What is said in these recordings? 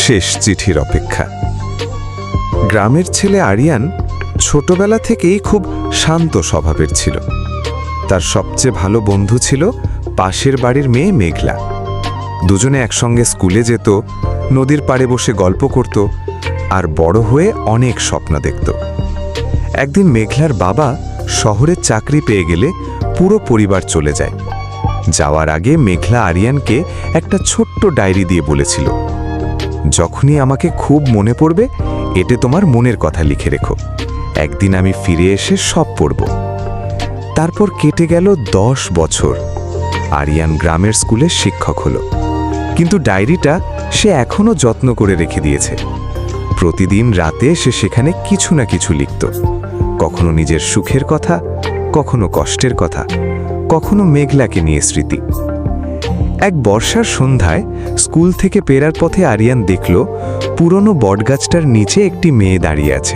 শেষ চিঠির অপেক্ষা। গ্রামের ছেলে আরিয়ান ছোটবেলা থেকেই খুব শান্ত স্বভাবের ছিল। তার সবচেয়ে ভালো বন্ধু ছিল পাশের বাড়ির মেয়ে মেঘলা। দুজনে একসঙ্গে স্কুলে যেত, নদীর পাড়ে বসে গল্প করত আর বড় হয়ে অনেক স্বপ্ন দেখত। একদিন মেঘলার বাবা শহরের চাকরি পেয়ে গেলে পুরো পরিবার চলে যায়। যাওয়ার আগে মেঘলা আরিয়ানকে একটা ছোট্ট ডায়েরি দিয়ে বলেছিল, যখনই আমাকে খুব মনে পড়বে এতে তোমার মনের কথা লিখে রেখো, একদিন আমি ফিরে এসে সব পড়ব। তারপর কেটে গেল 10 বছর। আরিয়ান গ্রামের স্কুলের শিক্ষক হলো, কিন্তু ডায়েরিটা সে এখনো যত্ন করে রেখে দিয়েছে। প্রতিদিন রাতে সে সেখানে কিছু না কিছু লিখত, কখনো নিজের সুখের কথা, কখনো কষ্টের কথা, কখনো মেঘলাকে নিয়ে স্মৃতি। এক বর্ষার সন্ধ্যায় স্কুল থেকে ফেরার পথে আরিয়ান দেখল পুরনো বটগাছটার নিচে একটি মেয়ে দাঁড়িয়ে আছে,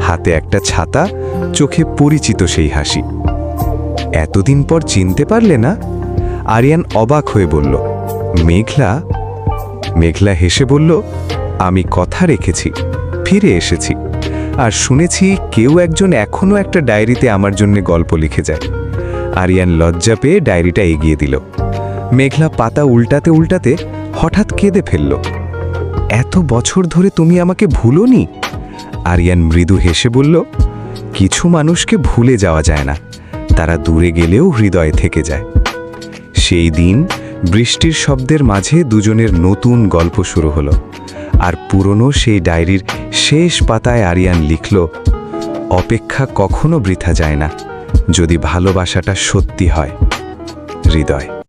হাতে একটা ছাতা, চোখে পরিচিত সেই হাসি। এতদিন পর চিনতে পারলে না? আরিয়ান অবাক হয়ে বলল, মেঘলা। মেঘলা হেসে বলল, আমি কথা রেখেছি, ফিরে এসেছি, আর শুনেছি কেউ একজন এখনো একটা ডায়েরিতে আমার জন্য গল্প লিখে যায়। আরিয়ান লজ্জা পেয়ে ডায়েরিটা এগিয়ে দিল। মেঘলা পাতা উল্টাতে উল্টাতে হঠাৎ কেঁদে ফেলল। এত বছর ধরে তুমি আমাকে ভুলোনি? আরিয়ান মৃদু হেসে বলল, কিছু মানুষকে ভুলে যাওয়া যায় না, তারা দূরে গেলেও হৃদয়ে থেকে যায়। সেই দিন বৃষ্টির শব্দের মাঝে দুজনের নতুন গল্প শুরু হলো। আর পুরনো সেই ডায়েরির শেষ পাতায় আরিয়ান লিখল, অপেক্ষা কখনো বৃথা যায় না, যদি ভালোবাসাটা সত্যি হয়। হৃদয়।